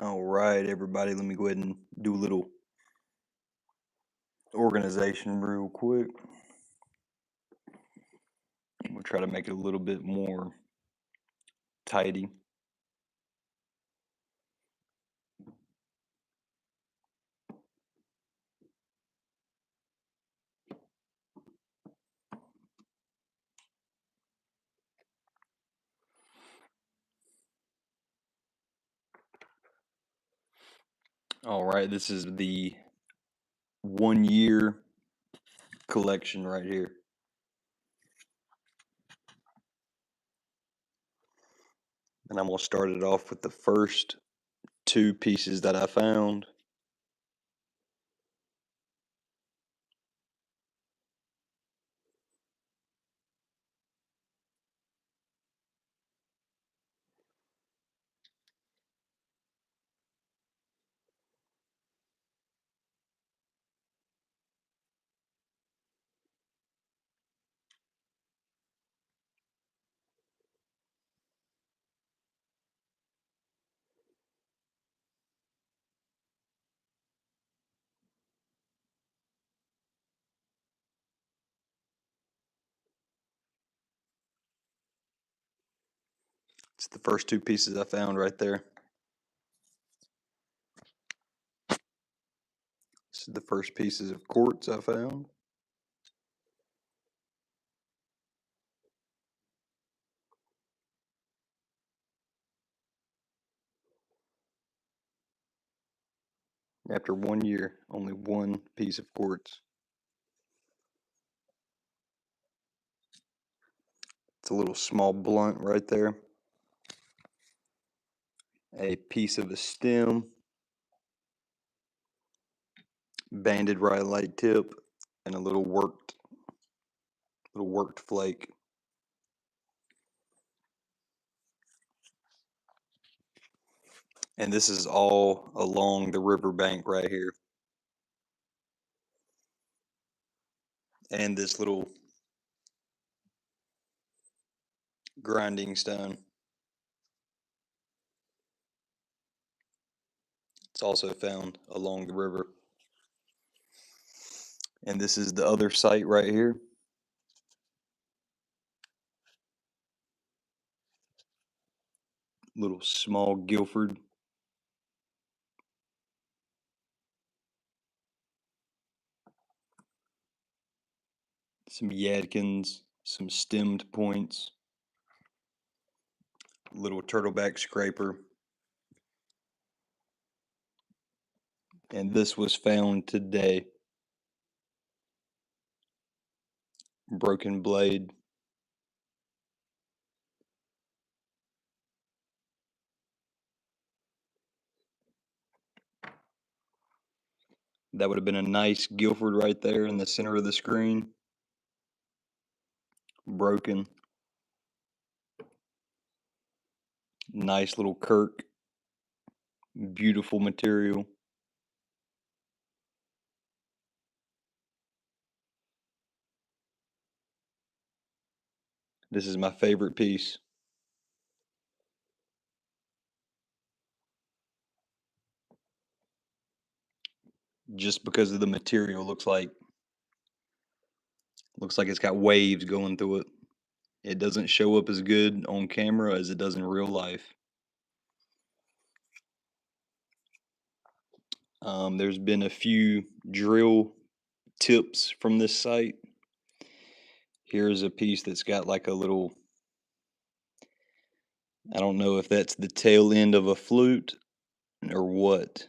All right, everybody, let me go ahead and do a little organization real quick. We'll try to make it a little bit more tidy. All right, this is the 1 year collection right here. And I'm going to start it off with the first two pieces that I found. It's the first two pieces I found right there. This is the first pieces of quartz I found. After 1 year, only one piece of quartz. It's a little small blunt right there. A piece of a stem. Banded rhyolite tip, and a little worked flake. And this is all along the riverbank right here. And this little grinding stone. It's also found along the river. And this is the other site right here. Little small Guilford. Some Yadkins, some stemmed points. Little turtleback scraper. And this was found today. Broken blade. That would have been a nice Guilford right there in the center of the screen. Broken. Nice little Kirk. Beautiful material. This is my favorite piece. Just because of the material, looks like it's got waves going through it. It doesn't show up as good on camera as it does in real life. There's been a few drill tips from this site. Here's a piece that's got like a little, I don't know if that's the tail end of a flute or what.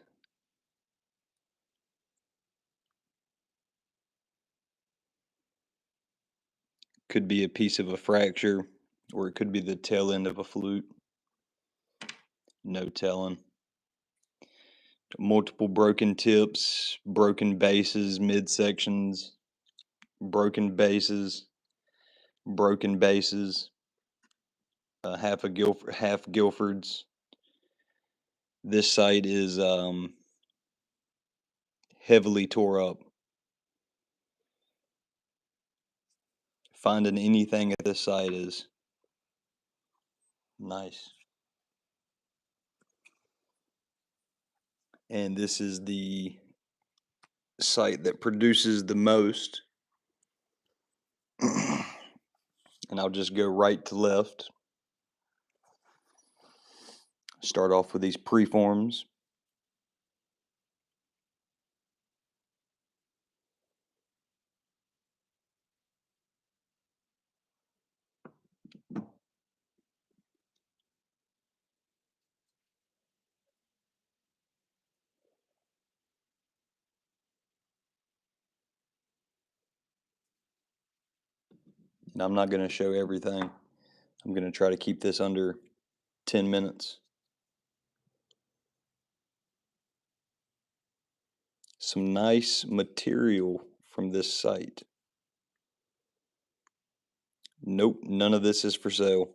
Could be a piece of a fracture, or it could be the tail end of a flute. No telling. Multiple broken tips, broken bases, midsections, broken bases, broken bases, half Guilfords. This site is heavily tore up. Finding anything at this site is nice. And this is the site that produces the most. And I'll just go right to left. Start off with these preforms. And I'm not going to show everything. I'm going to try to keep this under 10 minutes. Some nice material from this site. Nope, none of this is for sale.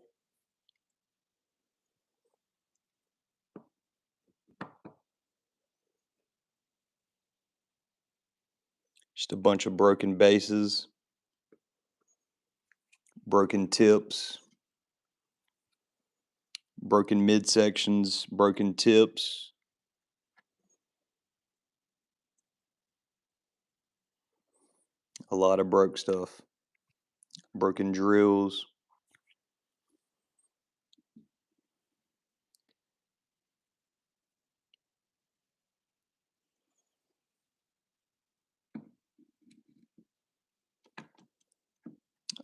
Just a bunch of broken bases, broken tips, broken midsections, broken tips. A lot of broke stuff. Broken drills.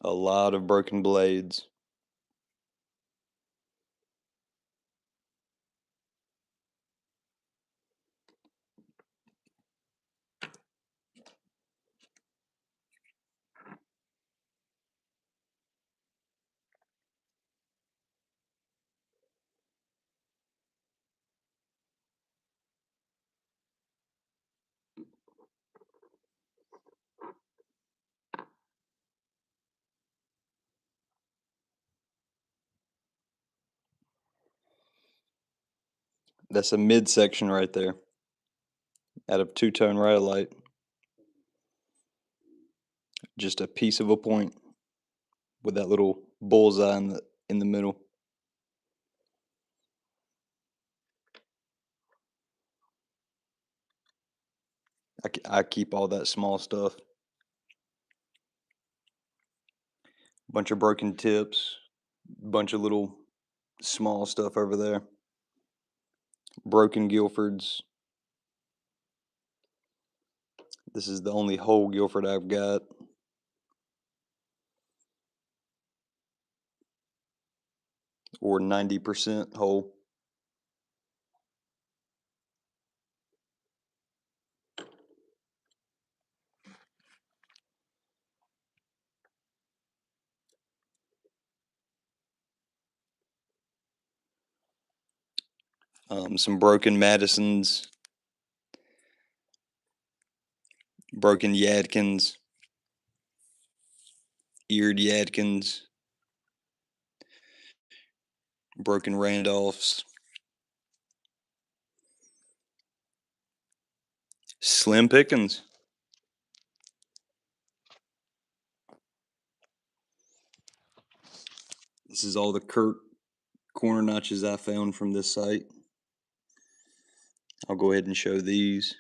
A lot of broken blades. That's a midsection right there. Out of two-tone rhyolite. Just a piece of a point with that little bullseye in the middle. I keep all that small stuff. Bunch of broken tips. Bunch of little small stuff over there. Broken Guilfords. This is the only whole Guilford I've got. Or 90% whole. Some broken Madisons. Broken Yadkins. Eared Yadkins. Broken Randolphs. Slim Pickens. This is all the Kirk corner notches I found from this site. I'll go ahead and show these.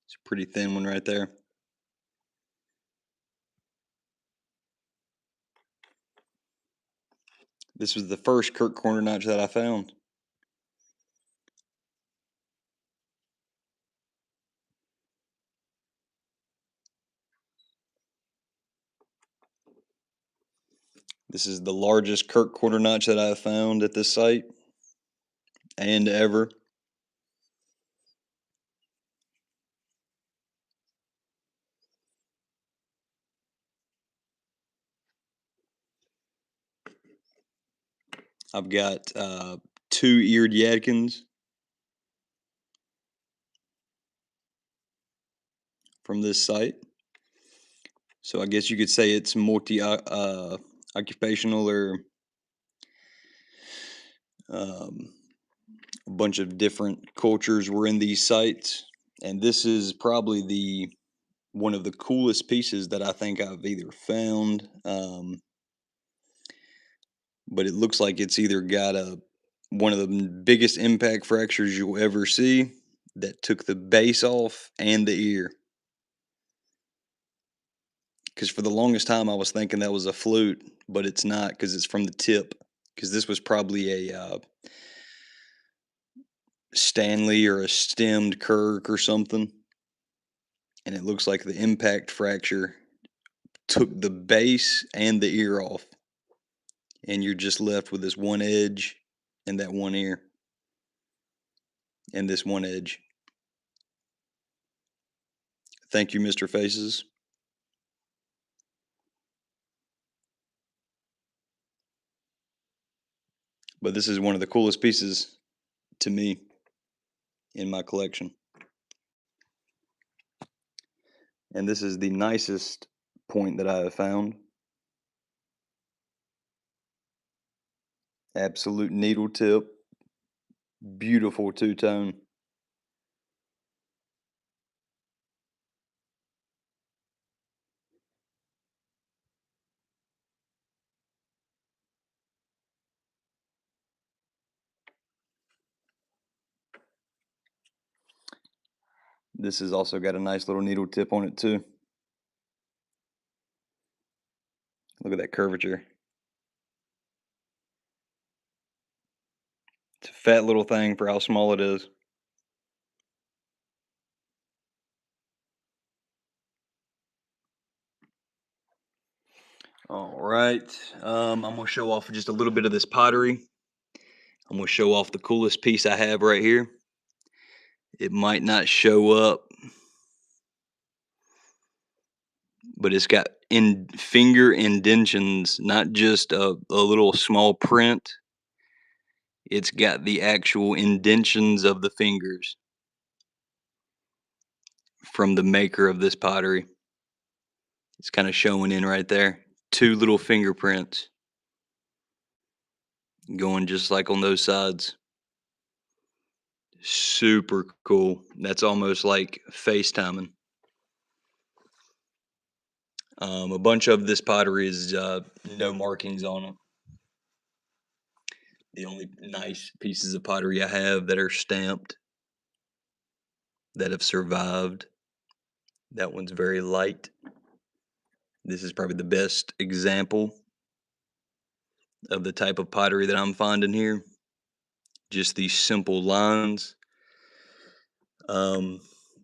It's a pretty thin one right there. This was the first Kirk corner notch that I found. This is the largest Kirk corner notch that I have found at this site and ever. I've got 2 eared Yadkins from this site. So I guess you could say it's multi occupational, or um, a bunch of different cultures were in these sites. And this is probably the one of the coolest pieces that I think I've either found. But it looks like it's either got a one of the biggest impact fractures you'll ever see that took the base off and the ear. Because for the longest time I was thinking that was a flute, but it's not, because it's from the tip. Because this was probably a Stanley or a stemmed Kirk or something, and it looks like the impact fracture took the base and the ear off, and you're just left with this one edge and that one ear and this one edge. Thank you, Mr. Faces. But this is one of the coolest pieces to me in my collection. And this is the nicest point that I have found. Absolute needle tip, beautiful two tone. This has also got a nice little needle tip on it too. Look at that curvature. It's a fat little thing for how small it is. All right. I'm going to show off just a little bit of this pottery. I'm going to show off the coolest piece I have right here. It might not show up, but it's got in finger indentions, not just a little small print. It's got the actual indentions of the fingers from the maker of this pottery. It's kind of showing in right there. Two little fingerprints going just like on those sides. Super cool. That's almost like FaceTiming. A bunch of this pottery is no markings on it. The only nice pieces of pottery I have that are stamped, that have survived. That one's very light. This is probably the best example of the type of pottery that I'm finding here. Just these simple lines. Um,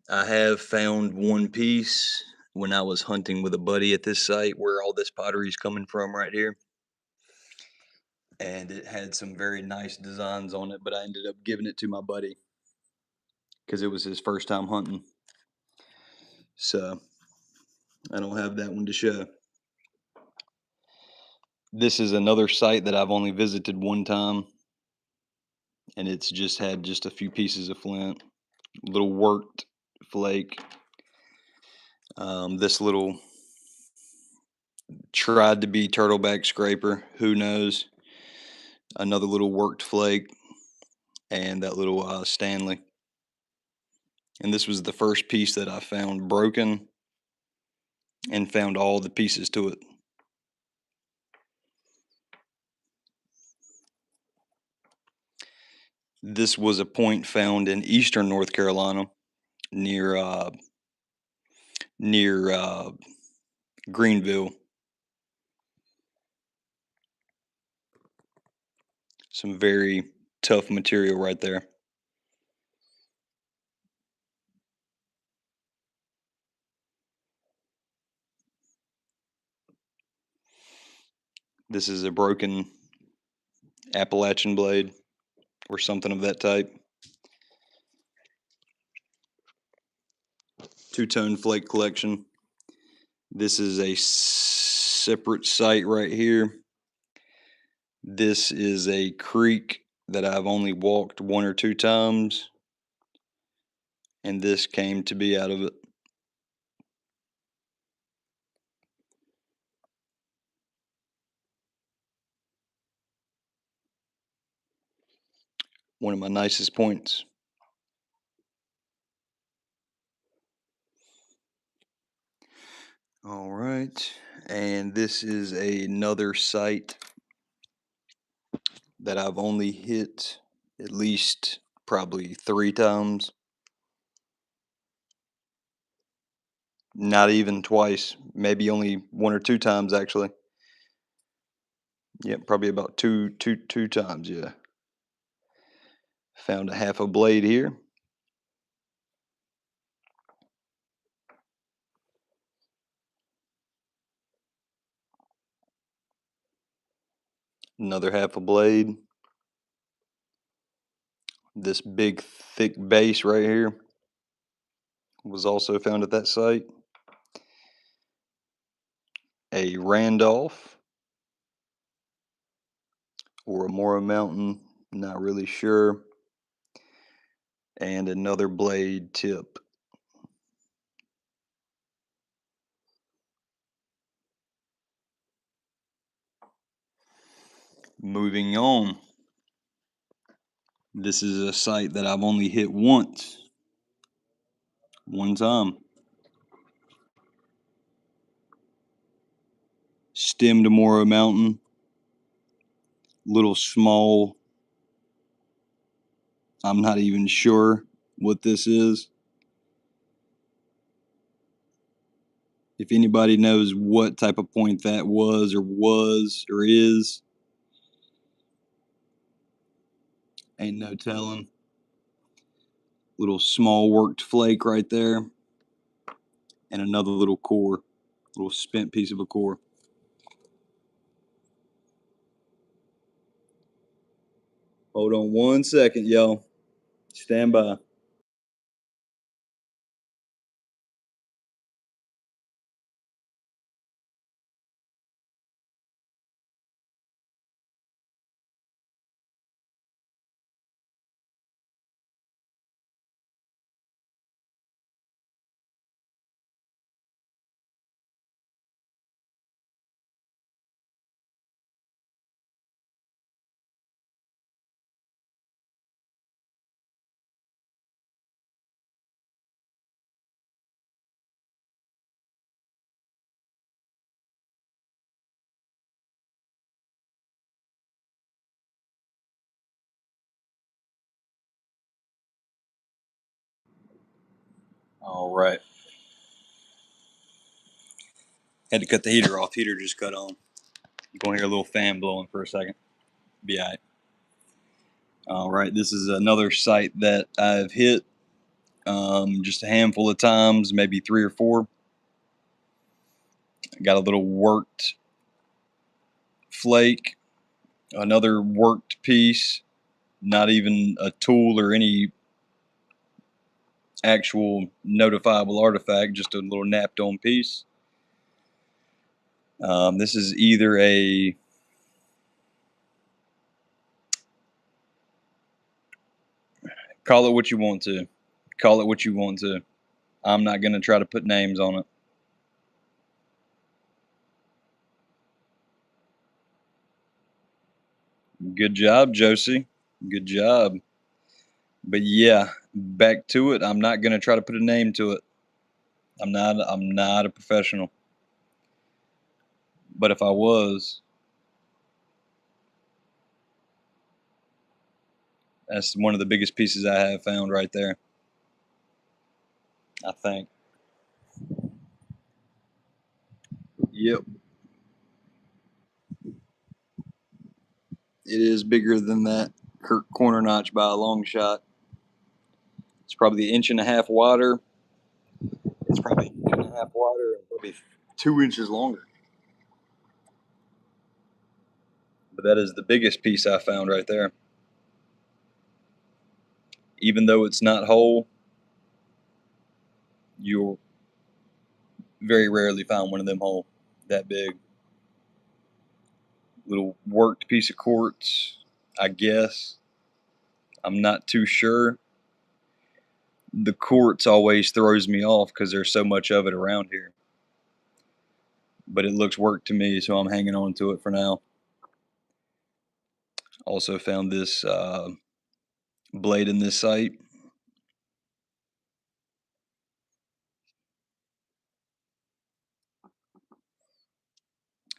I have found one piece when I was hunting with a buddy at this site where all this pottery is coming from right here. And it had some very nice designs on it, but I ended up giving it to my buddy because it was his first time hunting. So I don't have that one to show. This is another site that I've only visited one time, and it's just had just a few pieces of flint, little worked flake. This little tried to be turtleback scraper, who knows? Another little worked flake, and that little Stanley. And this was the first piece that I found broken and found all the pieces to it. This was a point found in eastern North Carolina near near Greenville. Some very tough material right there. This is a broken Appalachian blade or something of that type. Two-tone flake collection. This is a separate site right here. This is a creek that I've only walked one or two times, and this came to be out of it. One of my nicest points. All right. And this is another site that I've only hit at least probably 3 times. Not even twice. Maybe only 1 or 2 times actually. Yep, probably about two times, yeah. Found a half a blade here. Another half a blade. This big thick base right here was also found at that site. A Randolph or a Mora Mountain, not really sure. And another blade tip. Moving on. This is a site that I've only hit once. One time. Stemmed Mora Mountain. Little small. I'm not even sure what this is. If anybody knows what type of point that was or is, ain't no telling. Little small worked flake right there. And another little core. Little spent piece of a core. Hold on 1 second, y'all. Stand by. All right. Had to cut the heater off. Heater just cut on. You're going to hear a little fan blowing for a second. Be all right. All right. This is another site that I've hit just a handful of times, maybe 3 or 4. Got a little worked flake, another worked piece, not even a tool or any actual notifiable artifact, just a little napped on piece. This is either a call it what you want to. Call it what you want to. I'm not going to try to put names on it. Good job, Josie. Good job. But yeah, back to it. I'm not going to try to put a name to it. I'm not a professional. But if I was, that's one of the biggest pieces I have found right there, I think. Yep. It is bigger than that corner notch by a long shot. It's probably an inch and a half wider. It's probably an inch and a half wider and probably 2 inches longer. But that is the biggest piece I found right there. Even though it's not whole, you'll very rarely find one of them whole that big. Little worked piece of quartz, I guess. I'm not too sure. The quartz always throws me off because there's so much of it around here. But it looks worked to me, so I'm hanging on to it for now. Also found this blade in this sight.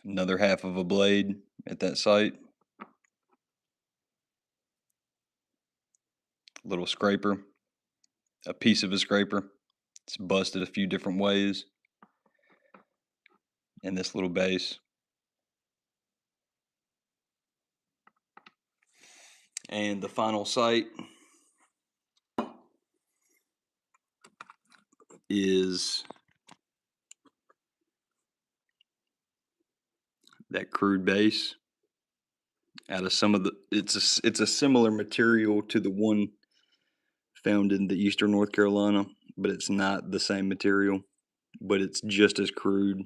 Another half of a blade at that site. Little scraper. A piece of a scraper. It's busted a few different ways. And this little base. And the final sight is that crude base out of some of the it's a similar material to the one found in the eastern North Carolina, but it's not the same material, but it's just as crude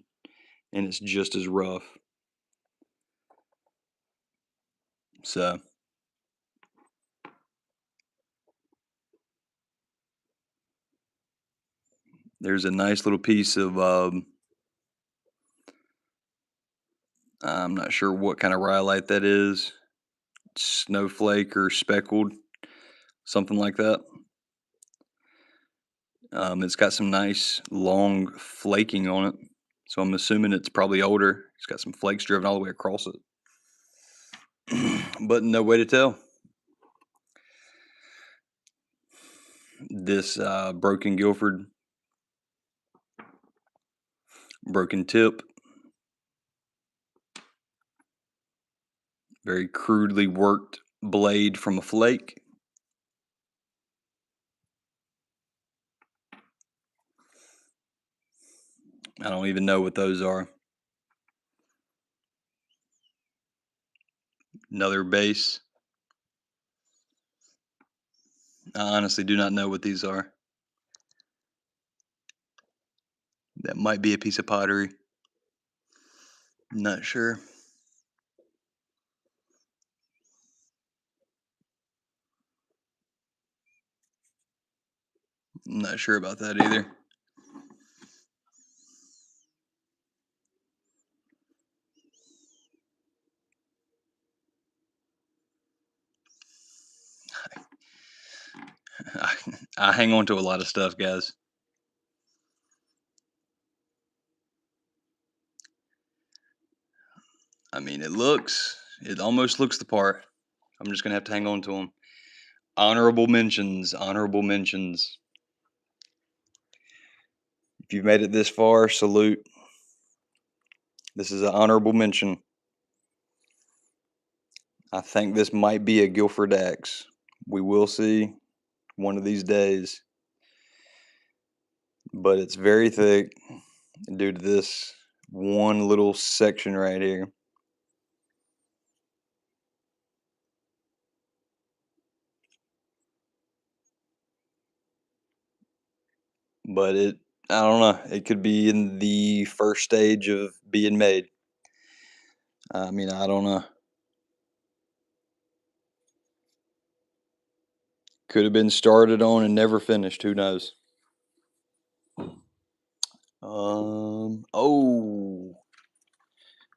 and it's just as rough. So there's a nice little piece of I'm not sure what kind of rhyolite that is, snowflake or speckled, something like that. It's got some nice long flaking on it, so I'm assuming it's probably older. It's got some flakes driven all the way across it, but no way to tell. This broken Guilford, broken tip, very crudely worked blade from a flake. I don't even know what those are. Another base. I honestly do not know what these are. That might be a piece of pottery. Not sure. Not sure about that either. I hang on to a lot of stuff, guys. I mean, it almost looks the part. I'm just gonna have to hang on to them. Honorable mentions, honorable mentions. If you've made it this far, salute. This is an honorable mention. I think this might be a Guilford axe. We will see one of these days. But it's very thick due to this one little section right here. But I don't know, it could be in the first stage of being made. I mean, I don't know. Could have been started on and never finished. Who knows? Oh,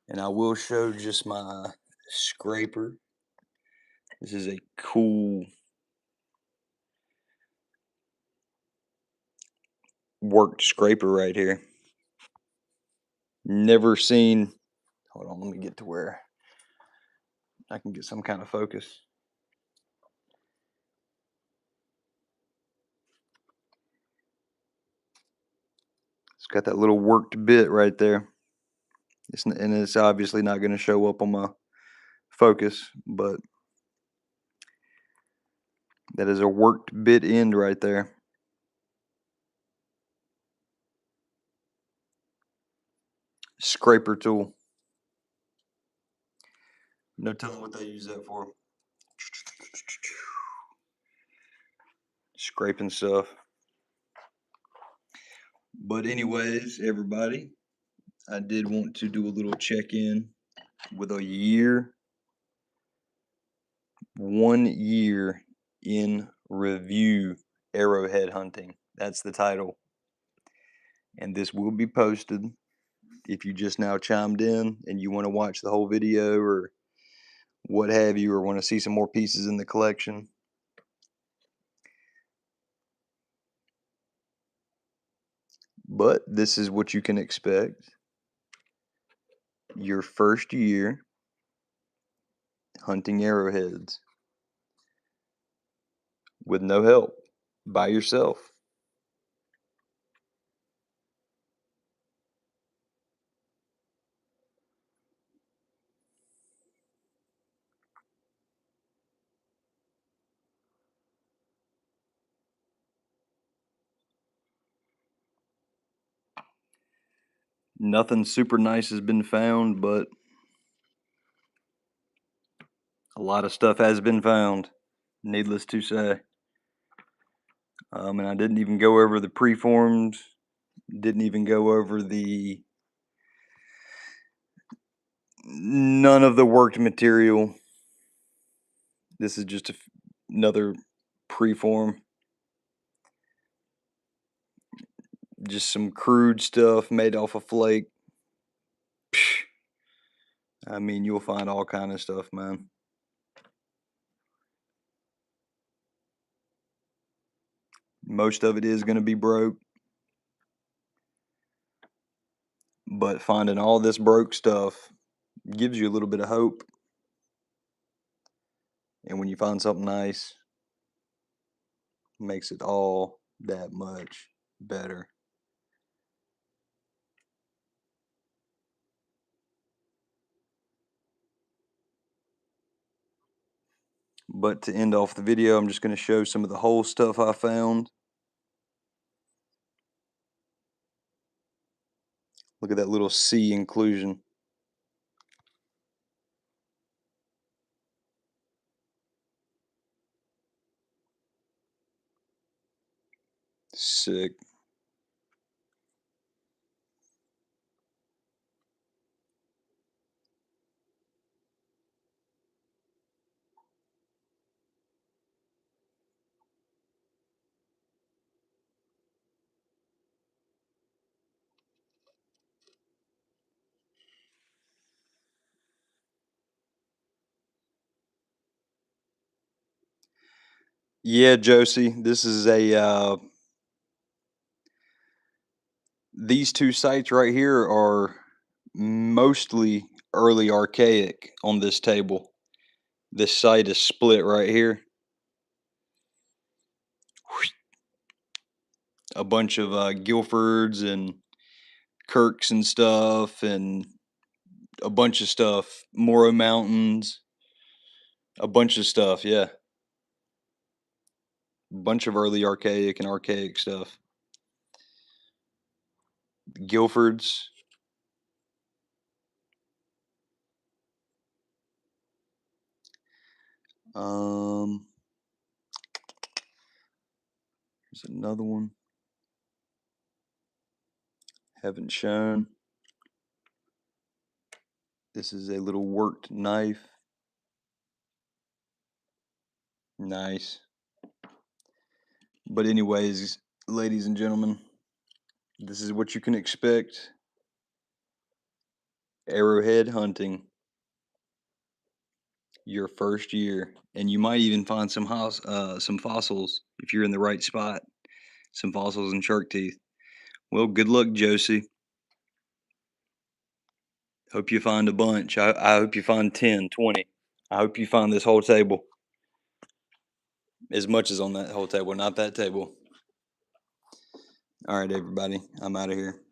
and I will show just my scraper. This is a cool worked scraper right here. Never seen. Hold on, let me get to where I can get some kind of focus. It's got that little worked bit right there. And it's obviously not going to show up on my focus, but that is a worked bit end right there. Scraper tool. No telling what they use that for. Scraping stuff. But anyways, everybody, I did want to do a little check-in with a year, 1 year in review arrowhead hunting. That's the title. And this will be posted if you just now chimed in and you want to watch the whole video or what have you, or want to see some more pieces in the collection. But this is what you can expect. Your first year hunting arrowheads with no help, by yourself. Nothing super nice has been found, but a lot of stuff has been found, needless to say. And I didn't even go over the preforms, didn't even go over none of the worked material. This is just another preform. Just some crude stuff made off a flake. Psh, I mean, you'll find all kind of stuff, man. Most of it is going to be broke. But finding all this broke stuff gives you a little bit of hope. And when you find something nice, makes it all that much better. But to end off the video, I'm just going to show some of the whole stuff I found. Look at that little C inclusion. Sick. Yeah, Josie, this is these two sites right here are mostly early archaic on this table. This site is split right here. A bunch of Guilfords and Kirks and stuff, and a bunch of stuff. Morrow Mountains, a bunch of stuff, yeah. Bunch of early archaic and archaic stuff. Guilfords. Here's another one. Haven't shown. This is a little worked knife. Nice. But anyways, ladies and gentlemen, this is what you can expect. Arrowhead hunting. Your first year, and you might even find some fossils if you're in the right spot. Some fossils and shark teeth. Well, good luck, Josie. Hope you find a bunch. I hope you find 10, 20. I hope you find this whole table. As much as on that whole table, not that table. All right, everybody. I'm out of here.